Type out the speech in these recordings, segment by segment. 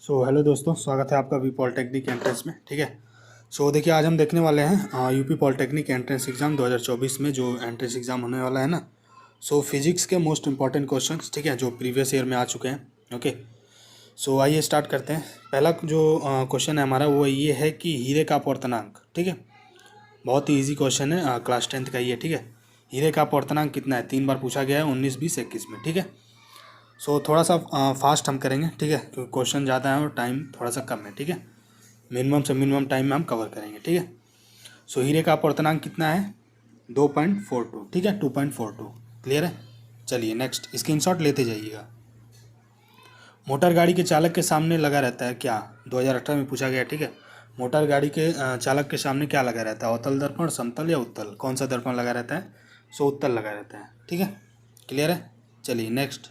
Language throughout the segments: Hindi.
हेलो दोस्तों, स्वागत है आपका वी पॉलिटेक्निक एंट्रेंस में। ठीक है। देखिए, आज हम देखने वाले हैं यूपी पॉलिटेक्निक एंट्रेंस एग्ज़ाम 2024 में जो एंट्रेंस एग्ज़ाम होने वाला है ना। फिजिक्स के मोस्ट इंपॉर्टेंट क्वेश्चंस, ठीक है, जो प्रीवियस ईयर में आ चुके हैं। ओके। आइए स्टार्ट करते हैं। पहला जो क्वेश्चन है हमारा वो ये है कि हीरे का अपवर्तनांक। ठीक है, बहुत ही ईजी क्वेश्चन है, क्लास 10th का ही है। ठीक है। हीरे का अपवर्तनांक कितना है? 3 बार पूछा गया है, 19, 20, 21 में। ठीक है। थोड़ा सा फास्ट हम करेंगे। ठीक है, क्योंकि क्वेश्चन ज़्यादा है और टाइम थोड़ा सा कम है। ठीक है, मिनिमम से मिनिमम टाइम में हम कवर करेंगे। ठीक है। हीरे का अपवर्तनांक कितना है? 2.42। ठीक है, 2.42। क्लियर है। चलिए नेक्स्ट, स्क्रीनशॉट लेते जाइएगा। मोटर गाड़ी के चालक के सामने लगा रहता है क्या? 2018 में पूछा गया। ठीक है। मोटर गाड़ी के चालक के सामने क्या लगा रहता है? अवतल दर्पण, समतल या उत्तल? कौन सा दर्पण लगा रहता है? उत्तल लगा रहता है। ठीक है, क्लियर है। चलिए नेक्स्ट,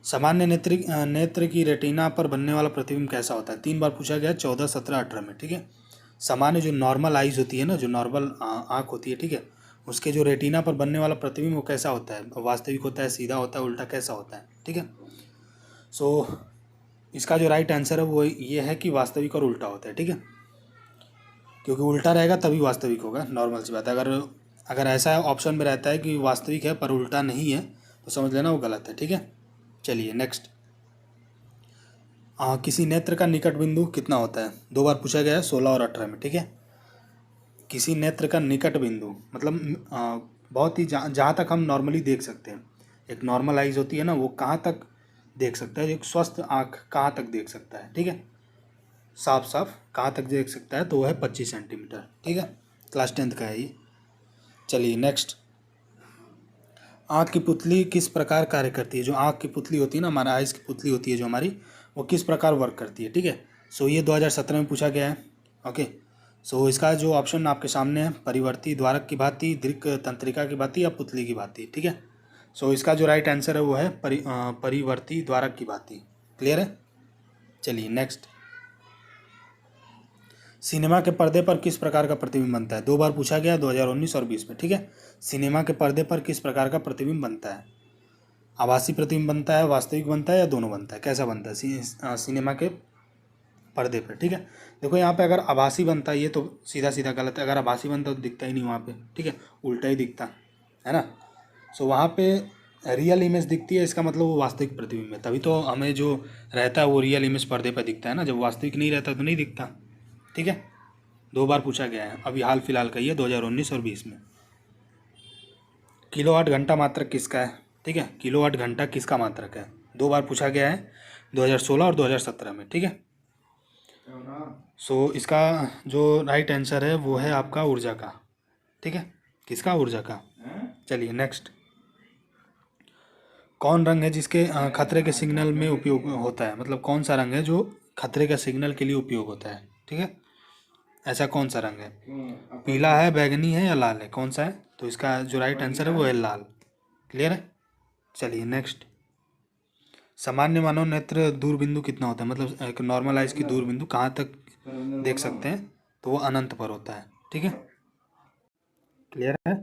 सामान्य नेत्र की रेटिना पर बनने वाला प्रतिबिंब कैसा होता है? 3 बार पूछा गया, 14, 17, 18 में। ठीक है। सामान्य जो नॉर्मल आइज होती है ना, जो नॉर्मल आँख होती है, ठीक है, उसके जो रेटिना पर बनने वाला प्रतिबिंब वो कैसा होता है? वास्तविक होता है, सीधा होता है, उल्टा, कैसा होता है? ठीक है। इसका जो राइट आंसर है वो ये है कि वास्तविक और उल्टा होता है। ठीक है, क्योंकि उल्टा रहेगा तभी वास्तविक होगा। नॉर्मल सी बात है। अगर ऐसा ऑप्शन में रहता है कि वास्तविक है पर उल्टा नहीं है तो समझ लेना वो गलत है। ठीक है। चलिए नेक्स्ट, किसी नेत्र का निकट बिंदु कितना होता है? 2 बार पूछा गया है, 16 और 18 में। ठीक है। किसी नेत्र का निकट बिंदु मतलब बहुत ही जहाँ तक हम नॉर्मली देख सकते हैं। एक नॉर्मल आइज होती है ना, वो कहाँ तक देख सकता है? एक स्वस्थ आँख कहाँ तक देख सकता है? ठीक है, साफ साफ कहाँ तक देख सकता है? तो वो है 25 सेंटीमीटर। ठीक है, क्लास 10th का है ये। चलिए नेक्स्ट, आँख की पुतली किस प्रकार कार्य करती है? जो आँख की पुतली होती है ना, हमारा आइज़ की पुतली होती है जो हमारी, वो किस प्रकार वर्क करती है? ठीक है। ये 2017 में पूछा गया है। ओके। इसका जो ऑप्शन आपके सामने है, परिवर्ती द्वारक की भांति, दृक तंत्रिका की भांति या पुतली की भांति। ठीक है। इसका जो राइट आंसर है वो है परिवर्ती द्वारक की भांति। क्लियर है। चलिए नेक्स्ट, सिनेमा के पर्दे पर किस प्रकार का प्रतिबिंब बनता है? 2 बार पूछा गया, 2019 और 20 में। ठीक है। सिनेमा के पर्दे पर किस प्रकार का प्रतिबिंब बनता है? आभासी प्रतिबिंब बनता है, वास्तविक बनता है, या दोनों बनता है? कैसा बनता है सिनेमा के पर्दे पर? ठीक है। देखो यहाँ पे अगर आभासी बनता है ये तो सीधा सीधा गलत है। अगर आभासी बनता तो दिखता ही नहीं वहाँ पे। ठीक है, उल्टा ही दिखता है ना। वहाँ पे रियल इमेज दिखती है, इसका मतलब वो वास्तविक प्रतिबिंब है। तभी तो हमें जो रहता है वो रियल इमेज पर्दे पर दिखता है ना। जब वास्तविक नहीं रहता तो नहीं दिखता। ठीक है। 2 बार पूछा गया है, अभी हाल फिलहाल का ही है, 2019 और 20 में। किलोवाट घंटा मात्रक किसका है? ठीक है, किलोवाट घंटा किसका मात्रक है? 2 बार पूछा गया है, 2016 और 2017 में। ठीक है। इसका जो राइट आंसर है वो है आपका ऊर्जा का। ठीक है, किसका? ऊर्जा का। चलिए नेक्स्ट, कौन रंग है जिसके खतरे के सिग्नल में उपयोग होता है? मतलब कौन सा रंग है जो खतरे का सिग्नल के लिए उपयोग होता है? ठीक है, ऐसा कौन सा रंग है? पीला है, बैगनी है, या लाल है? कौन सा है? तो इसका जो राइट आंसर है वो है लाल। क्लियर है। चलिए नेक्स्ट, सामान्य मानव नेत्र दूर बिंदु कितना होता है? मतलब एक नॉर्मल आइज की दूर बिंदु कहाँ तक देख सकते हैं? तो वो अनंत पर होता है। ठीक है, क्लियर है।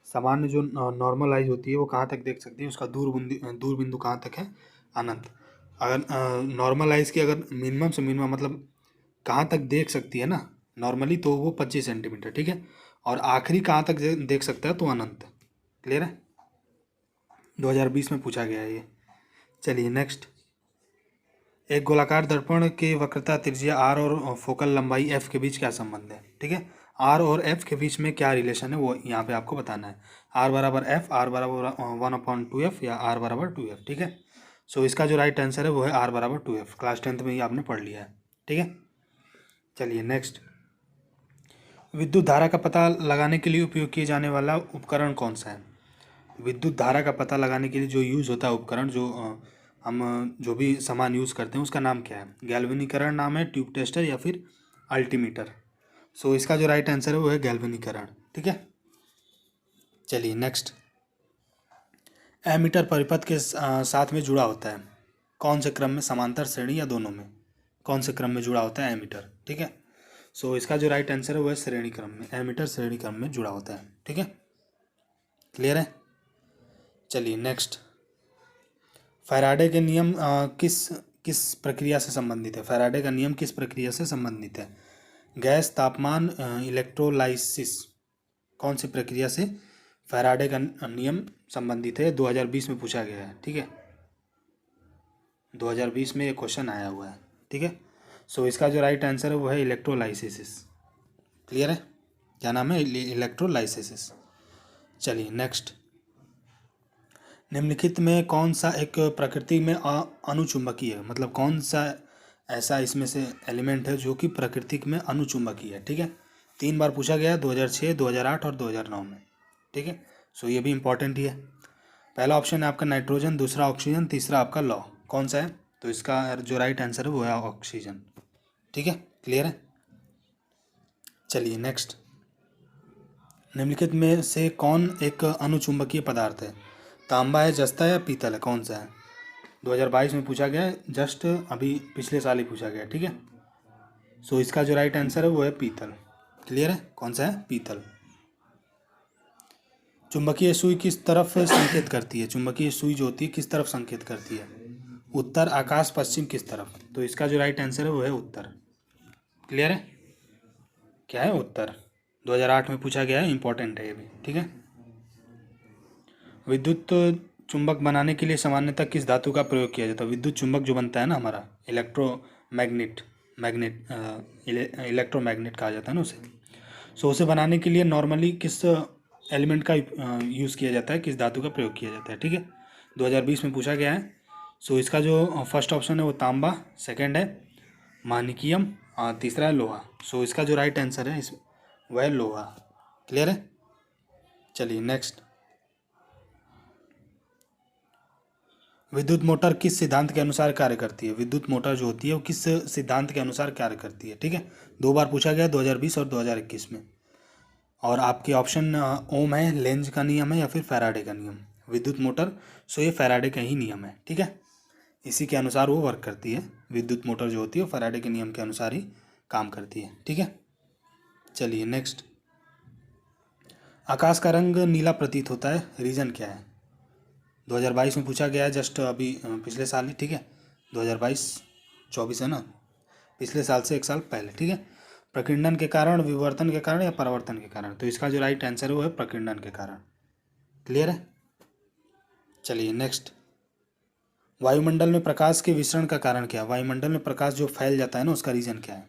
सामान्य जो नॉर्मल आइज होती है वो कहाँ तक देख सकती है? उसका दूर बिंदु कहाँ तक है? अनंत। अगर नॉर्मल आइज की अगर मिनिमम से मिनिमम मतलब कहाँ तक देख सकती है ना नॉर्मली, तो वो 25 सेंटीमीटर। ठीक है, और आखिरी कहाँ तक देख सकता है? तो अनंत। क्लियर है, 2020 में पूछा गया है ये। चलिए नेक्स्ट, एक गोलाकार दर्पण के वक्रता त्रिज्या आर और फोकल लंबाई एफ के बीच क्या संबंध है? ठीक है, आर और एफ के बीच में क्या रिलेशन है वो यहाँ पे आपको बताना है। आर बराबर एफ, आर बराबर 1/2f, या आर बराबर 2f। ठीक है। इसका जो राइट आंसर है वो है आर बराबर 2f। क्लास 10th में ही आपने पढ़ लिया है। ठीक है। चलिए नेक्स्ट, विद्युत धारा का पता लगाने के लिए उपयोग किए जाने वाला उपकरण कौन सा है? विद्युत धारा का पता लगाने के लिए जो यूज़ होता है उपकरण, जो हम जो भी सामान यूज़ करते हैं उसका नाम क्या है? गैल्वेनीकरण नाम है, ट्यूब टेस्टर, या फिर अल्टीमीटर? इसका जो राइट आंसर है वो है गैल्वेनीकरण। ठीक है। चलिए नेक्स्ट, एमीटर परिपथ के साथ में जुड़ा होता है कौन से क्रम में? समांतर, श्रेणी, या दोनों में? कौन से क्रम में जुड़ा होता है एमीटर? ठीक है। इसका जो राइट आंसर है वो है श्रेणी क्रम में। एमीटर श्रेणी क्रम में जुड़ा होता है। ठीक है, क्लियर है। चलिए नेक्स्ट, फैराडे के नियम किस प्रक्रिया से संबंधित है? फैराडे का नियम किस प्रक्रिया से संबंधित है? गैस, तापमान, इलेक्ट्रोलाइसिस, कौन सी प्रक्रिया से फैराडे का नियम संबंधित है? 2020 में पूछा गया है, ठीक है, 2020 में ये क्वेश्चन आया हुआ है, ठीक है। सो इसका जो राइट आंसर है वो है इलेक्ट्रोलाइसिस। क्लियर है? क्या नाम है? इलेक्ट्रोलाइसिस। चलिए नेक्स्ट। निम्नलिखित में कौन सा एक प्रकृति में अनुचुंबकीय है? मतलब कौन सा ऐसा इसमें से एलिमेंट है जो कि प्रकृति में अनुचुंबकीय है, ठीक है। 3 बार पूछा गया, 2006, 2008 और 2009 में, ठीक है। सो ये भी इंपॉर्टेंट ही है। पहला ऑप्शन है आपका नाइट्रोजन, दूसरा ऑक्सीजन, तीसरा आपका लौ। कौन सा है? तो इसका जो राइट आंसर है वो है ऑक्सीजन, ठीक है। क्लियर है? चलिए नेक्स्ट। निम्नलिखित में से कौन एक अनुचुंबकीय पदार्थ है? तांबा है, जस्ता है या पीतल है? कौन सा है? 2022 में पूछा गया है, जस्ट अभी पिछले साल ही पूछा गया, ठीक है। सो इसका जो राइट आंसर है वो है पीतल। क्लियर है? कौन सा है? पीतल। चुंबकीय सुई किस तरफ संकेत करती है? चुंबकीय सुई जो होती है किस तरफ संकेत करती है? उत्तर, आकाश, पश्चिम, किस तरफ? तो इसका जो राइट आंसर है वो है उत्तर। क्लियर है? क्या है? उत्तर। 2008 में पूछा गया है, इंपॉर्टेंट है ये भी, ठीक है। विद्युत चुंबक बनाने के लिए सामान्यतः किस धातु का प्रयोग किया जाता है? विद्युत चुंबक जो बनता है ना हमारा, इलेक्ट्रोमैग्नेट कहा जाता है ना उसे। सो उसे बनाने के लिए नॉर्मली किस एलिमेंट का यूज़ किया जाता है, किस धातु का प्रयोग किया जाता है, ठीक है। 2020 में पूछा गया है। सो इसका जो फर्स्ट ऑप्शन है वो तांबा, सेकंड है मानिकियम, तीसरा है लोहा। सो इसका जो राइट आंसर है वह है लोहा। क्लियर है? चलिए नेक्स्ट। विद्युत मोटर किस सिद्धांत के अनुसार कार्य करती है? विद्युत मोटर जो होती है वो किस सिद्धांत के अनुसार कार्य करती है, ठीक है। 2 बार पूछा गया, 2020 और 2021 में। और आपके ऑप्शन ओम है, लेंज का नियम है या फिर फैराडे का नियम। विद्युत मोटर, सो ये फैराडे का ही नियम है, ठीक है। इसी के अनुसार वो वर्क करती है। विद्युत मोटर जो होती है वो फैराडे के नियम के अनुसार ही काम करती है, ठीक है। चलिए नेक्स्ट। आकाश का रंग नीला प्रतीत होता है, रीज़न क्या है? 2022 में पूछा गया है, जस्ट अभी पिछले साल ही, ठीक है। 2022-24 है ना, पिछले साल से 1 साल पहले, ठीक है। प्रकीर्णन के कारण, विवर्तन के कारण या परावर्तन के कारण? तो इसका जो राइट आंसर है वो है प्रकीर्णन के कारण। क्लियर है? चलिए नेक्स्ट। वायुमंडल में प्रकाश के विसरण का कारण क्या है? वायुमंडल में प्रकाश जो फैल जाता है ना उसका रीज़न क्या है?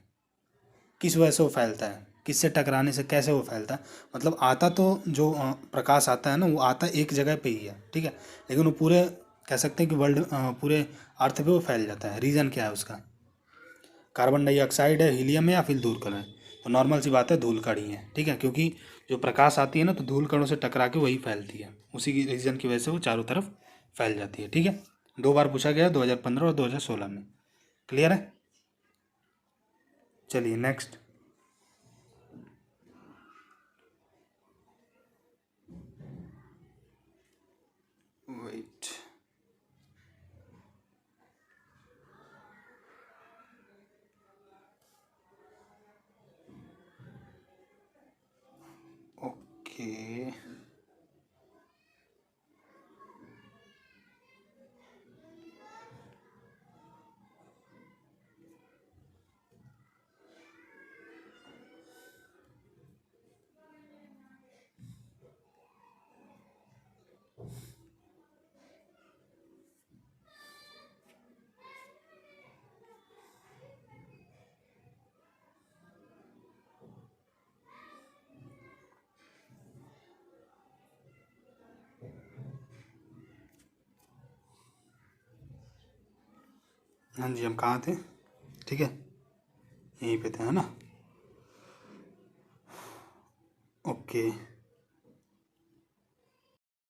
किस वजह से वो फैलता है? किससे टकराने से कैसे वो फैलता है? मतलब आता तो जो प्रकाश आता है ना वो आता एक जगह पे ही है, ठीक है, लेकिन वो पूरे कह सकते हैं कि वर्ल्ड पूरे अर्थ पे वो फैल जाता है। रीज़न क्या है उसका? कार्बन डाइऑक्साइड है, हीलियम है या फिर धूल कण है? तो नॉर्मल सी बात है, धूल कण ही है, ठीक है, क्योंकि जो प्रकाश आती है ना तो धूल कणों से टकरा के वही फैलती है, उसी की रीज़न की वजह से वो चारों तरफ फैल जाती है, ठीक है। 2 बार पूछा गया, 2015 और 2016 में। क्लियर है? चलिए नेक्स्ट। वेट। ओके। हाँ जी, हम कहाँ थे? ठीक है, यहीं पे थे, है ना। ओके।